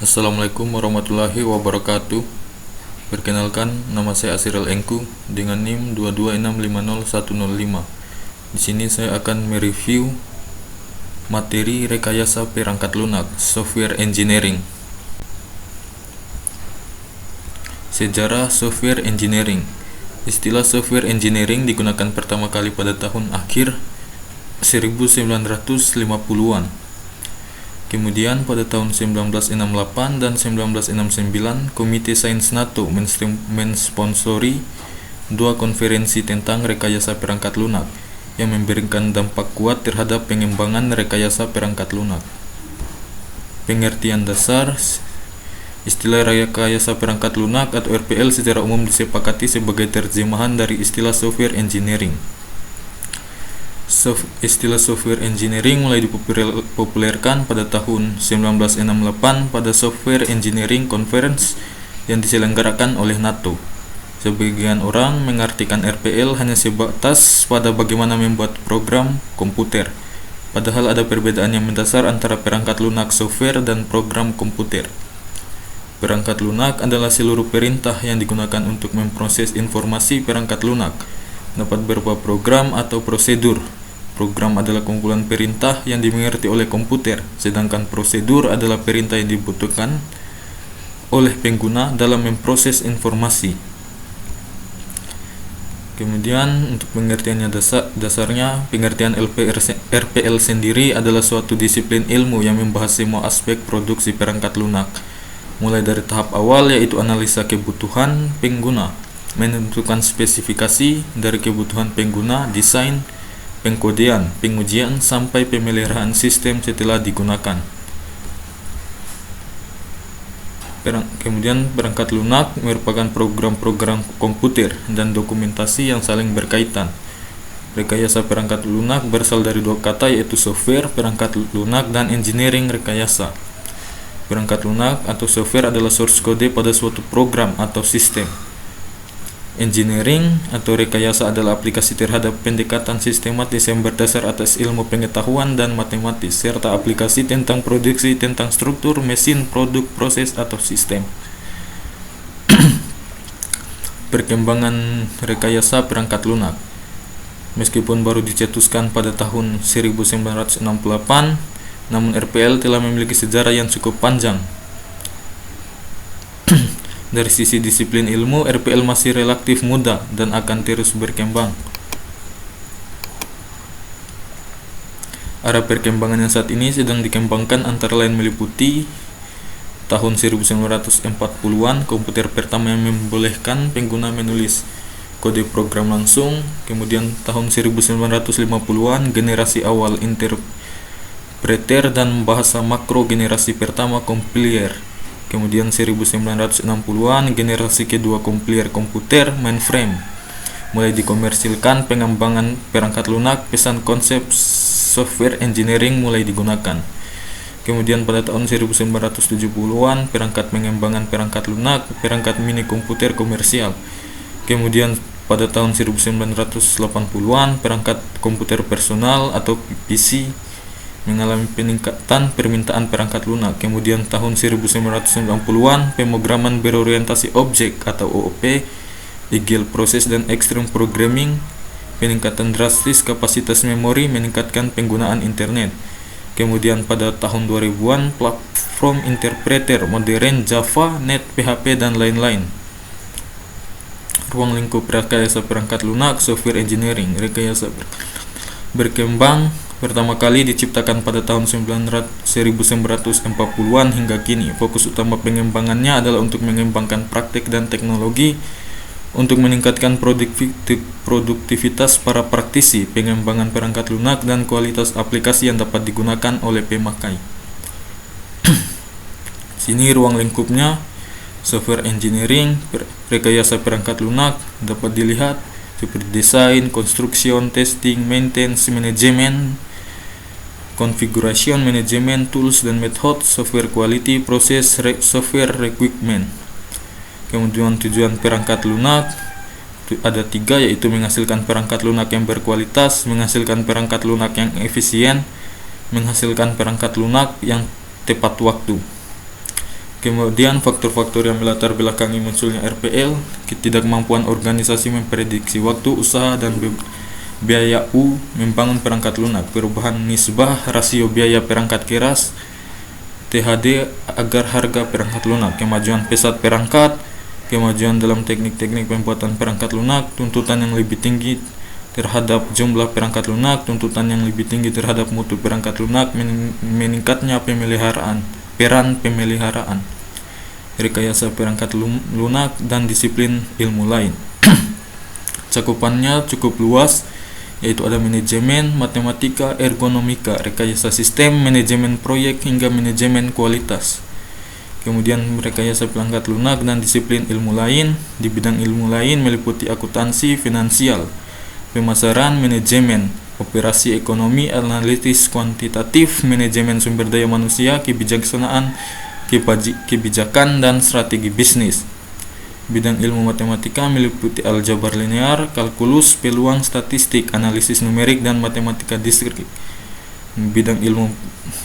Assalamualaikum warahmatullahi wabarakatuh. Perkenalkan, nama saya Asirul Engku dengan NIM 226501005. Di sini saya akan mereview materi rekayasa perangkat lunak, software engineering. Sejarah software engineering. Istilah software engineering digunakan pertama kali pada tahun akhir 1950-an. Kemudian pada tahun 1968 dan 1969, Komite Sains NATO mensponsori dua konferensi tentang rekayasa perangkat lunak yang memberikan dampak kuat terhadap pengembangan rekayasa perangkat lunak. Pengertian dasar. Istilah rekayasa perangkat lunak atau RPL secara umum disepakati sebagai terjemahan dari istilah software engineering. Istilah software engineering mulai dipopulerkan pada tahun 1968 pada Software Engineering Conference yang diselenggarakan oleh NATO. Sebagian orang mengartikan RPL hanya sebatas pada bagaimana membuat program komputer, padahal ada perbedaan yang mendasar antara perangkat lunak software dan program komputer. Perangkat lunak adalah seluruh perintah yang digunakan untuk memproses informasi. Perangkat lunak dapat berupa program atau prosedur. Program adalah kumpulan perintah yang dimengerti oleh komputer, sedangkan prosedur adalah perintah yang dibutuhkan oleh pengguna dalam memproses informasi. Kemudian untuk pengertiannya dasarnya, pengertian RPL sendiri adalah suatu disiplin ilmu yang membahas semua aspek produksi perangkat lunak, mulai dari tahap awal yaitu analisa kebutuhan pengguna, menentukan spesifikasi dari kebutuhan pengguna, desain, pengkodean, pengujian, sampai pemeliharaan sistem setelah digunakan. Kemudian perangkat lunak merupakan program-program komputer dan dokumentasi yang saling berkaitan. Rekayasa perangkat lunak berasal dari dua kata yaitu software perangkat lunak dan engineering rekayasa. Perangkat lunak atau software adalah source code pada suatu program atau sistem. Engineering atau rekayasa adalah aplikasi terhadap pendekatan sistematis yang berdasar atas ilmu pengetahuan dan matematis, serta aplikasi tentang produksi tentang struktur, mesin, produk, proses, atau sistem. Perkembangan rekayasa perangkat lunak. Meskipun baru dicetuskan pada tahun 1968, namun RPL telah memiliki sejarah yang cukup panjang. Dari sisi disiplin ilmu, RPL masih relatif muda dan akan terus berkembang. Arah perkembangan yang saat ini sedang dikembangkan antara lain meliputi tahun 1940-an, komputer pertama yang membolehkan pengguna menulis kode program langsung. Kemudian tahun 1950-an, generasi awal interpreter dan bahasa makro generasi pertama compiler. Kemudian 1960-an, generasi kedua kompiler komputer mainframe. Mulai dikomersilkan pengembangan perangkat lunak, pesan konsep software engineering mulai digunakan. Kemudian pada tahun 1970-an, perangkat pengembangan perangkat lunak, perangkat mini komputer komersial. Kemudian pada tahun 1980-an, perangkat komputer personal atau PC mengalami peningkatan permintaan perangkat lunak. Kemudian tahun 1990-an, pemrograman berorientasi objek atau OOP, Agile Process dan Extreme Programming, peningkatan drastis kapasitas memori, meningkatkan penggunaan internet. Kemudian pada tahun 2000-an, platform interpreter modern Java, Net, PHP, dan lain-lain. Ruang lingkup rekayasa perangkat lunak, software engineering. Rekayasa berkembang pertama kali diciptakan pada tahun 1940-an hingga kini. Fokus utama pengembangannya adalah untuk mengembangkan praktik dan teknologi untuk meningkatkan produktivitas para praktisi, pengembangan perangkat lunak, dan kualitas aplikasi yang dapat digunakan oleh pemakai. Sini ruang lingkupnya, software engineering, rekayasa perangkat lunak dapat dilihat seperti desain, construction, testing, maintenance, management, configuration, management, tools dan method, software quality, proses, software requirement. Kemudian tujuan perangkat lunak ada 3, yaitu menghasilkan perangkat lunak yang berkualitas, menghasilkan perangkat lunak yang efisien, menghasilkan perangkat lunak yang tepat waktu. Kemudian faktor-faktor yang melatar belakangi munculnya RPL, ketidakmampuan organisasi memprediksi waktu usaha dan biaya membangun perangkat lunak, perubahan nisbah rasio biaya perangkat keras THD agar harga perangkat lunak, kemajuan pesat perangkat, kemajuan dalam teknik-teknik pembuatan perangkat lunak, tuntutan yang lebih tinggi terhadap jumlah perangkat lunak, tuntutan yang lebih tinggi terhadap mutu perangkat lunak, meningkatnya peran pemeliharaan, rekayasa perangkat lunak, dan disiplin ilmu lain. Cakupannya cukup luas, yaitu ada manajemen, matematika, ergonomika, rekayasa sistem, manajemen proyek, hingga manajemen kualitas. Kemudian rekayasa perangkat lunak dan disiplin ilmu lain. Di bidang ilmu lain meliputi akuntansi, finansial, pemasaran, manajemen, operasi ekonomi, analisis kuantitatif, manajemen sumber daya manusia, kebijaksanaan, kebijakan, dan strategi bisnis. Bidang ilmu matematika meliputi aljabar linear, kalkulus, peluang, statistik, analisis numerik, dan matematika diskrit. Bidang ilmu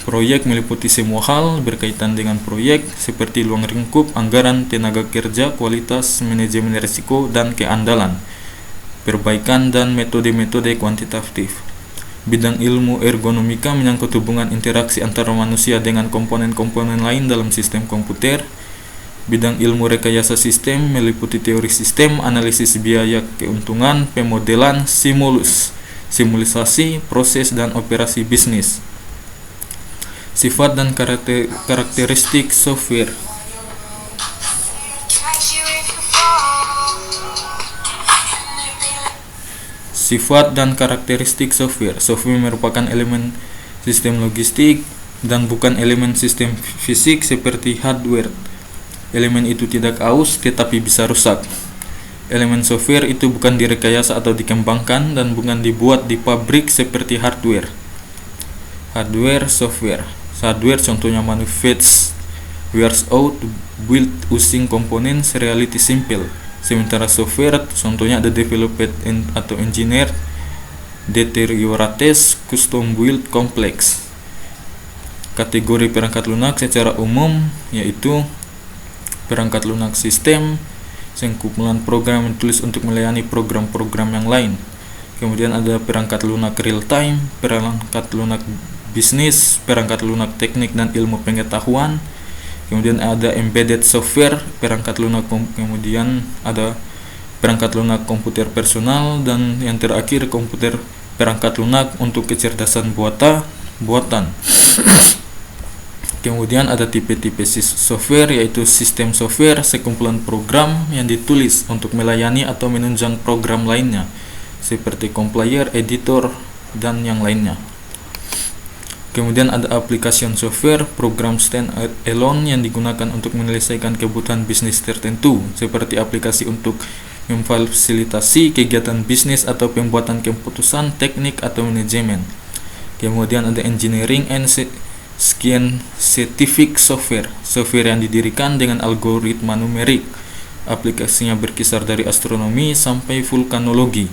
proyek meliputi semua hal berkaitan dengan proyek seperti ruang lingkup, anggaran, tenaga kerja, kualitas, manajemen risiko, dan keandalan, perbaikan, dan metode-metode kuantitatif. Bidang ilmu ergonomika menyangkut hubungan interaksi antara manusia dengan komponen-komponen lain dalam sistem komputer. Bidang ilmu rekayasa sistem meliputi teori sistem, analisis biaya keuntungan, pemodelan, simulasi, proses, dan operasi bisnis. Sifat dan karakteristik software. Sifat dan karakteristik software. Software merupakan elemen sistem logistik dan bukan elemen sistem fisik seperti hardware. Elemen itu tidak aus tetapi bisa rusak. Elemen software itu bukan direkayasa atau dikembangkan dan bukan dibuat di pabrik seperti hardware. Hardware software. Hardware contohnya manufactured, wears out, built using components, reality simple. Sementara software contohnya ada developed atau engineered, deteriorated, custom built, complex. Kategori perangkat lunak secara umum yaitu perangkat lunak sistem, kumpulan program yang ditulis untuk melayani program-program yang lain. Kemudian ada perangkat lunak real time, perangkat lunak bisnis, perangkat lunak teknik dan ilmu pengetahuan. Kemudian ada embedded software, perangkat lunak, kemudian ada perangkat lunak komputer personal, dan yang terakhir perangkat lunak untuk kecerdasan buatan. Kemudian ada tipe-tipe software, yaitu sistem software, sekumpulan program yang ditulis untuk melayani atau menunjang program lainnya seperti compiler, editor, dan yang lainnya. Kemudian ada application software, program stand alone yang digunakan untuk menyelesaikan kebutuhan bisnis tertentu, seperti aplikasi untuk memfasilitasi kegiatan bisnis atau pembuatan keputusan, teknik, atau manajemen. Kemudian ada engineering and scientific software, software yang didirikan dengan algoritma numerik. Aplikasinya berkisar dari astronomi sampai vulkanologi,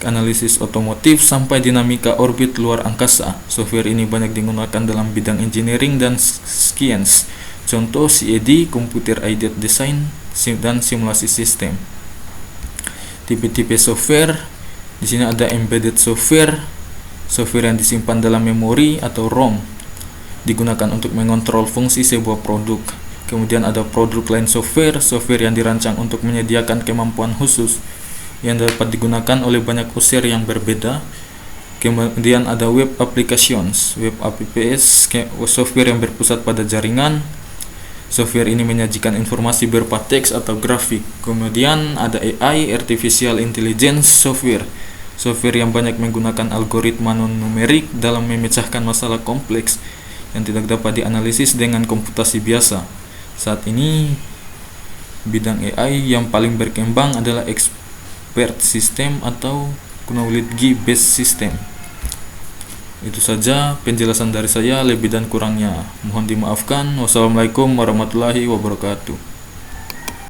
analisis otomotif, sampai dinamika orbit luar angkasa. Software ini banyak digunakan dalam bidang engineering dan science. Contoh CAD, computer aided design, dan simulasi sistem. Tipe-tipe software, di sini ada embedded software, software yang disimpan dalam memori atau ROM, digunakan untuk mengontrol fungsi sebuah produk. Kemudian ada product line software, software yang dirancang untuk menyediakan kemampuan khusus yang dapat digunakan oleh banyak user yang berbeda. Kemudian ada web applications, web apps, software yang berpusat pada jaringan. Software ini menyajikan informasi berupa teks atau grafik. Kemudian ada AI, artificial intelligence software, software yang banyak menggunakan algoritma non-numerik dalam memecahkan masalah kompleks yang tidak dapat dianalisis dengan komputasi biasa. Saat ini bidang AI yang paling berkembang adalah expert system atau knowledge based system. Itu saja penjelasan dari saya, lebih dan kurangnya mohon dimaafkan. Wassalamualaikum warahmatullahi wabarakatuh.